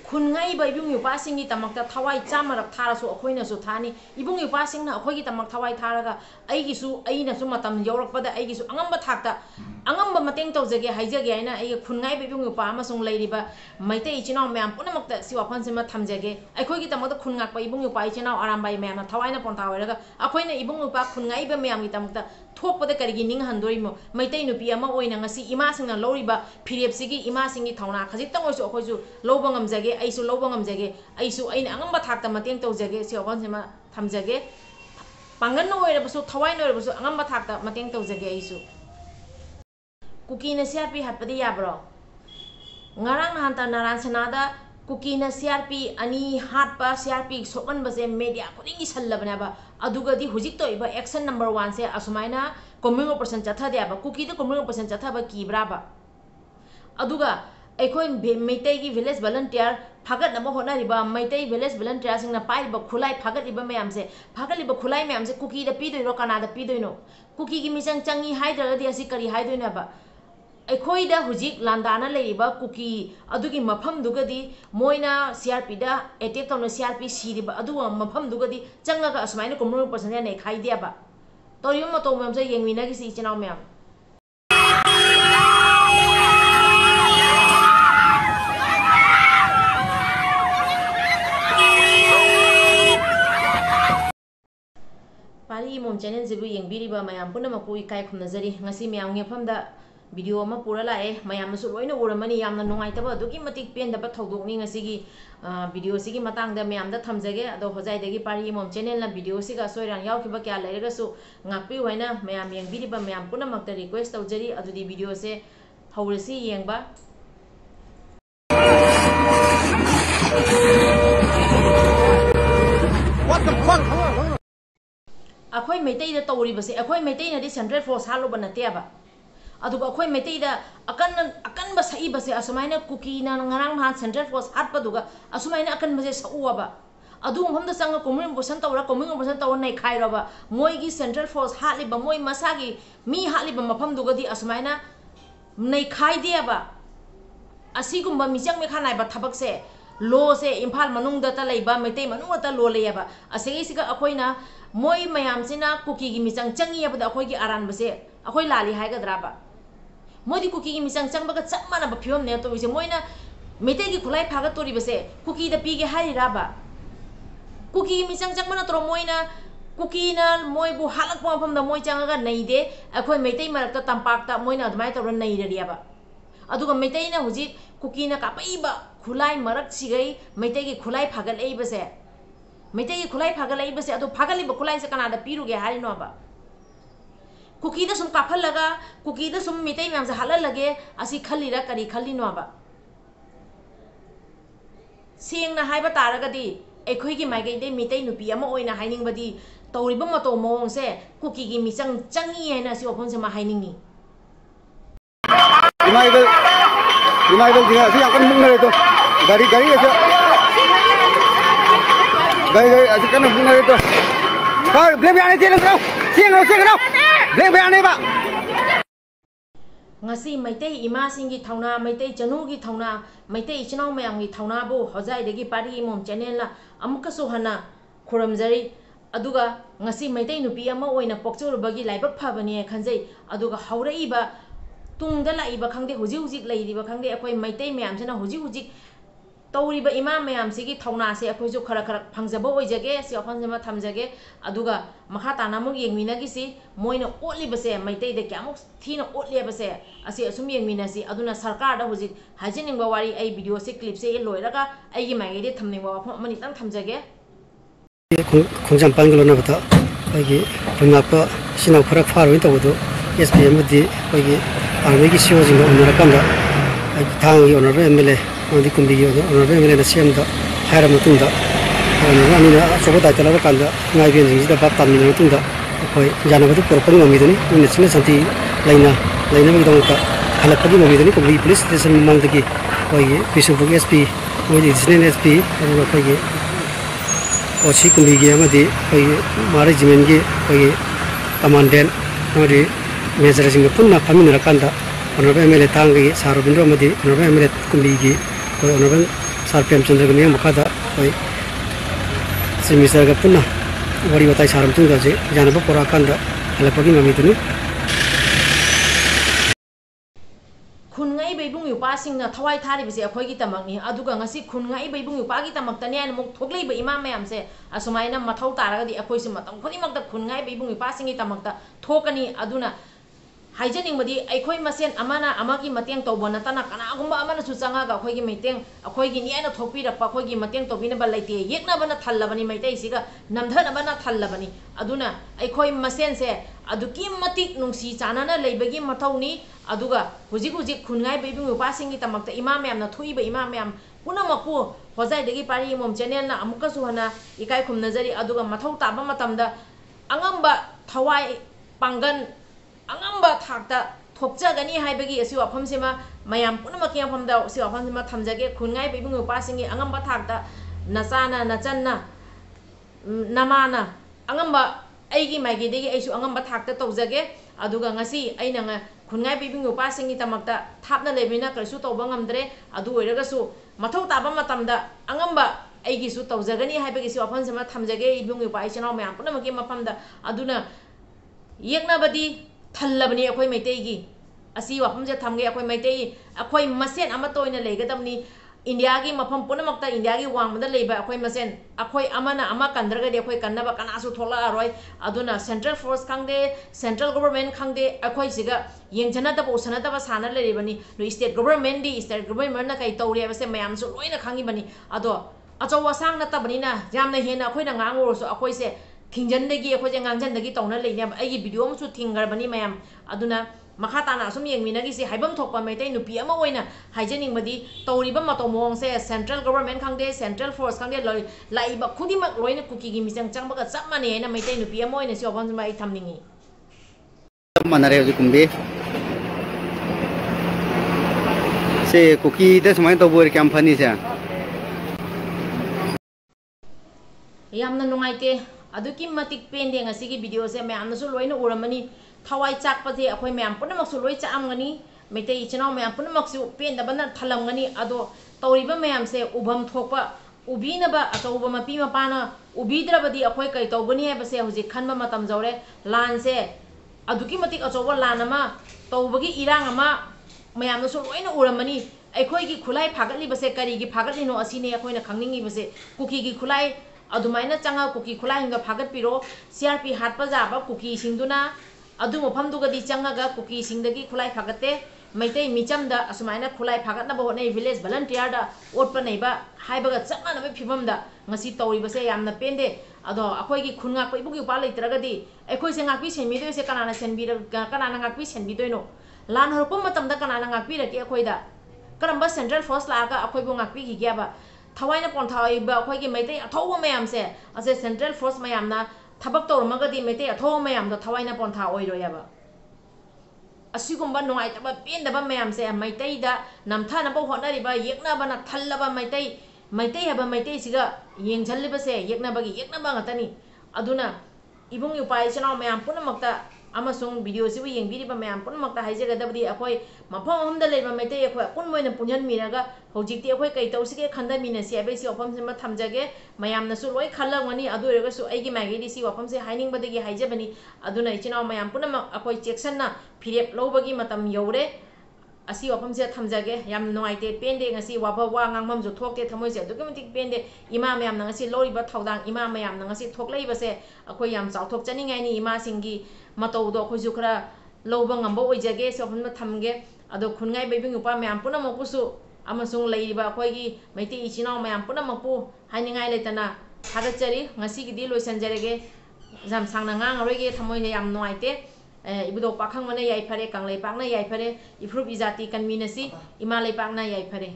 khungai ba ibung yupa singi tamakta thawai chamarak tharasu akhoina su thani ibung yupa singna akhoi gi tamak thawai tharaga aigi su aina su matam yorakpada aigi su angamba thakta angamba mateng tawjage haijage aina ai khungai ba ibung yupa amasung leiriba maitei ichinaw myam punamakta si wafan sema thamjage akhoi gi tamakta khungak pa ibung yupa ichinaw arambai myam thawaina ponta hoiraga akhoina ibung yupa khungai ba myam gi tamakta thokpada karigi ning handorimo maitei nupi ama oina ngasi ima singna loriba phirep sigi ima singi thauna khajitang oisu akhoi su loba ngamjage aisu loba ngamjage aisu aina angamba thakta mateng tawjage si wafan sema thamjage pangan no oirabasu thawai no oirabasu angamba thakta mateng tawjage aisu Kukina CRPF hatpadi yabaro ngarang nahanta naran sanada Kukina CRPF ani hatpa CRPF sokan base media kudingi sallabane ba adugadi hujik to iba action number 1 se asumaina communal person chatha de ba kuki de communal person chatha ba kibra ba aduga Aikhoi meitai gi village volunteer phagat na hona riba meitai village volunteer singna pai ba khulai phagat riba mayam se phagat riba khulai mayam se kuki da pi doino kana da pi doino kuki gi misang changi haidra di asi kari haidoina ba Aikhoi da hujik landana leiba kuki adugi mafam dugadi moina CRP da attack tawna CRP siriba aduga mafam dugadi changaga asmaina communal person ne khai dia ba toriyo ma to mem se yengmina gi si chinaw mem pari mom channel jibu yengbiriba mayam punama ku ikai khumnajari ngasi mayam ngefamda video ama pura lae mayam su loina uramani yamna nungai taba duki matik pen da thodok ni ngasi gi video sigi matang da mayam da thamjage ado hojai dagi pari mom channel na video siga soiran yaw kiba kya lairaga su ngakpi waina mayam yengbiriba mayam punamakta request tawjari adudi video se hawrasi yengba what the fuck Aikhoi meitai da tawri base Aikhoi meitai na di central force halo banate aba aduga Aikhoi meitai da akan ba sai base asmaina kuki na ngarang han central force hat paduga asmaina akan base sau aba adu homda sanga communal person tawra communal person taw nai khai raba moi gi central force hat liba moi masagi mi hat liba mafam duga di asmaina nai khai di aba asigumba michang me khanai ba thabak se lo se imphal manung da ta leiba meitai manung ta lo le aba asegi siga Aikhoina moi mayam sina kuki gi misang changi abada Aikhoi gi aran base Aikhoi lali haigadra ba moi di kuki gi misang chang baga chamana ba phiom ne to bise moina meitai gi khulai phaga tori base kuki da pi gi hai ra ba kuki gi misang changmana tro moina kuki na moi bu halak pa pham da moi changaga nei de Aikhoi meitai marak ta tampak ta moina admai to nei ria ba aduga meitai na huji kuki na kapai ba khulai marak sigai meitai gi khulai phaga lei base meitai gi khulai phaga lei base adu phaga liba khulai se kana da piru ge hari no ba kuki da sum kaphal laga kuki da sum meitai myam se halal lage asi khalira kari khallino ba seng na haiba taraga di Aikhoi gi maigai de meitai nupi ama oina haining badi tawriba mato mong se kuki gi misang changi haina si opon se ma hainingi United dia si akan mengenai itu dari aja gari akan mengenai itu kau beli ane jalan kau siang beli ane pak ngasi maitai ima singi thauna maitai chanu gi thauna maitai ichnaw mayam gi thauna bo hojai degi pari mom channel la amuka so hana khuramjari aduga ngasi maitai nupi ama oina pokchor bagi laibak phabani khanjai aduga haurei ba tungda laiba khangde huji leiriba khangde Aikhoi maitai mayam sina huji tawriba ima mayam sigi thauna se Aikhoi ju khara phangjaba oijage si afan jama thamjage aduga makha tana mu yengmina gi si moina otli base maitai de kyamuk thina otli base asi asum yengmina si aduna sarkar da huji hajening ba wari ai video se clip se loiraga ai gi mai de thamning ba afam mani tang thamjage khongjam panglona bata ai gi pungapa sina khara farwin tawdo SPM di ai gi army gi siwa jinga onara kanda thang gi onara MLA odi kumbi gi onara MLA na siam da haira mutunda onara ni na sobo da tala kanda ngai gen jingi da bap tam ni mutunda Aikhoi jana badu propang mami doni ni sine santi laina gi dong ta halak gi mami doni ko police station mang da gi Aikhoi Bisupuk SP odi sine SP Aikhoi gi ochi kumbi gi amadi Aikhoi mare jimen gi Aikhoi commandant odi Major singa punna pamina kanda honorable MLA tangi sarobindro madi honorable MLA kumbigi honorable sir Premchandra ने मखादा कोई semester का पुनः worry बताई सारम तुम दजे जानब पोरा कांदा हलपगी ममीतुनु खुनगाई बेबुंग युपासिंगना थवाई थारिबसे अखोइगी तमकनी अदुगा ngasi खुनगाई बेबुंग युपागी तमक्तने आन मुक थोगलेब इमाम मयामसे असुमाइना मथौ तारगदी अखोइसे मतम खुनिमक्ता खुनगाई बेबुंग युपासिंगी तमक्ता थोकनी अदुना हाइजनिंगबदी अखोइ मसेन अमाना अमागी मतेंग तौबो नतना कनागुम्बा अमाना सु चंगागा अखोइगी मेतेंग अखोइगी नियाना थोकपिरक्पा अखोइगी मतेंग तौबिनबा लैते येकनाबना थल्लबनी मैतैसिगा नमधनबना थल्लबनी अदुना अखोइ मसेनसे अदुकी मतिक नुंसी चानाना लैबगी मथौनी अदुगा हुजिक हुजिक खुनगाई बेबुंग युपासिंगी तमक्ता इमाम यामना थुइबा इमाम याम पुनमकु होजाइदगी पारी मोम चैनलना अमुकसु हना इकाई खुमनजरी अदुगा मथौ ताबा मतमदा अंगंबा थवाई पांगन अंगंबा थाकता थोकजगनी हाइबगी असि वाफमसेमा मयाम पुनमकी वाफमदा असि वाफमसेमा थमजगे खुनगाई बेबुंग युपासिंगी अंगंबा थाकता नचाना नचन्ना नमाना अंगंबा अैगी माइगीदेगी अैसु अंगंबा थाकता तौजगे अदुगा ngasi अैना खुनगाई बेबुंग युपासिंगी तमक्ता थापना लेबिना करसु तौबा ngamdre अदु ओइरगसु मथौ ताबा मतमदा अंगंबा अैगिसु तौजगनी हाइबगी सि वाफमसेमा थमजगे इबुंग युपाइ चनाव मयाम पुनमकी मफमदा अदुना येकनाबदी थल्लबनी अखोइ मैतेगी असी वाफमजे थमगे अखोइ मैतेई अखोइ मसेन अमा तोइना लेगदबनी इंडिया की मफम पुनमक्ता इंडिया की वांगमदा लेबा अखोइ मसेन अखोइ अमाना अमा कंद्रगदि अखोइ कन्नबा Kanasu थोला अरोय अदुना central force खंगदे central government खंगदे अखोइ सिगा येंजनदबा उसनदबा साना लेरिबनी नो स्टेट गवर्नमेंट ना कई तौरे बसे मयामसु लोइना खंगिबनी अदो अचौ असांग नतबनिना यामना हेना अखोइना ngangoरसु अखोइसे थिंजनदगी अखोइजे nganjandagi तौना लेने अैगी वीडियो अमसु थिंगरबनी मयाम अदुना मखा ताना असुम येंगमिनगिसे हाइबम थोकपा मैतै नुपी अमा ओइना हाइजनिंगबदी तौरिबा मतौ मोंगसे सेंट्रल गवर्नमेंट खंगदे सेंट्रल फोर्स खंगदे लाइबा खुदिमक लोइना कुकीगी मिचंग चंगबगा चप माने हैना मैतै नुपी अमा ओइना सिवफमसमा अै थमनिंगी मनरे हजि कुंबे से कुकी दे समाय तौबोर क्याम फनी से यामना नुंगाइते अदुकी मतिक पेंदे ngasiगी वीडियो से मयामनसु लोइना उरमनी थवाई चाकपजे अखोइ मयाम पुनमक्सु लोइ चामगनी मैतै इचनाव मयाम पुनमक्सु पेंदबना थलमगनी अदो तौरिबा मयामसे उभम थोकपा उबीनबा अचौबा मपी मपाना उबीद्रबदी अखोइ कै तौगनी हेबसे हुजि खनबा मतम जौरे लानसे अदुकी मतिक अचौबा लान अमा तौबगी इरांग अमा मयामनसु लोइना उरमनी अैखोइगी खुलाई फागतलिबसे करिगी फागतलिनो असिने अखोइना खंगनिंगिबसे कुकीगी खुलाई अदुमाइना चंगा कुकी खुलाई हिंगा फागतपिरो CRP हाटपजाबा कुकी सिंगदुना अदु मफमदुगदी चंगागा कुकी सिंगदगी खुलाई फागते मैतै मिचमदा असुमाइना खुलाई फागतनबा होनै विलेज वॉलंटियर दा ओटपा नैबा हाइबगा चमनाबा फिबमदा ngasi तौरिबसे यामना पेंदे अदो अखोइगी खुनगा कोइबुगी उपा लैत्रगदी अैखोइसे ngakpi senmidoise kanana senbira kanana ngakpi senbidoino lan horpum matamda kanana ngakpi rake अखोइदा करम्बा सेंट्रल फोर्स लागा अखोइबु ngakpi gigyaba थवाइना पोंथाइबा अखोइगी मैतै अथौबा मयामसे असे सेंट्रल फोर्स मयामना थबक तौरमगदी मैतै अथौबा मयामदा थवाइना पोंथा ओइरोयाबा असिगुम्बा नुंगाइतबा पेंदबा मयामसे मैतैदा नमथानबा होनरिबा येकनाबना थल्लबा मैतै हबा मैतै सिगा येंझल्लिबसे येकनाबगी येकनाबा ngतनी अदुना इबुंग युपाइ चनाव मयाम पुनमक्ता अमसुंग वीडियो सिबु येंबिरिबा मयाम पुनमक्ता हाइजगदबदी अखोइ मफम हमदा लेबा मैतै अखोइ पुनमोइना पुंजन मिरागा हौजिकति अखोइ कै तौसिगे खंदमिनसि आबैसि वफमसिमा थमजगे मयामनसु लोइ खल्लगनी अदु ओइरगसु अैगी माइगेदि सि वफमसे हाइनिंगबदगी हाइजबनी अदुना इचिनाव मयाम पुनमक अखोइ चेक्सनना फिरेप लौबगी मतम यौरे असी वफमसे थमजगे याम नुंगाइते पेंदे ngasi वाबा वा ngangbamju थोकते थमोइसे अदुगी मतिक पेंदे इमा मयामना ngasi लौरिबा थौदांग इमा मयामना ngasi थोकलैबसे अखोइ याम चाउथोक चनिंगाइनि इमा सिंगी मतौदो अखोइसु खरा लौबा ngamba ओइजगे सफमना थमगे अदो खुनगाइ बेबिंग उपा मयाम पुनमकुसु अमसुंग लैरिबा अखोइगी मैतै इचिनाव मयाम पुनमकु हाइनिंगाइ लेतना थागतचरी ngasiगidi लोइसनजरगे जाम सांगना ngangaroige थमोइने याम नुंगाइते इबुदो पाखंग मने याइफरे कांगलै पाकना याइफरे इफ्रुप इजाति कन्मीनसी इमा लै पाकना याइफरे।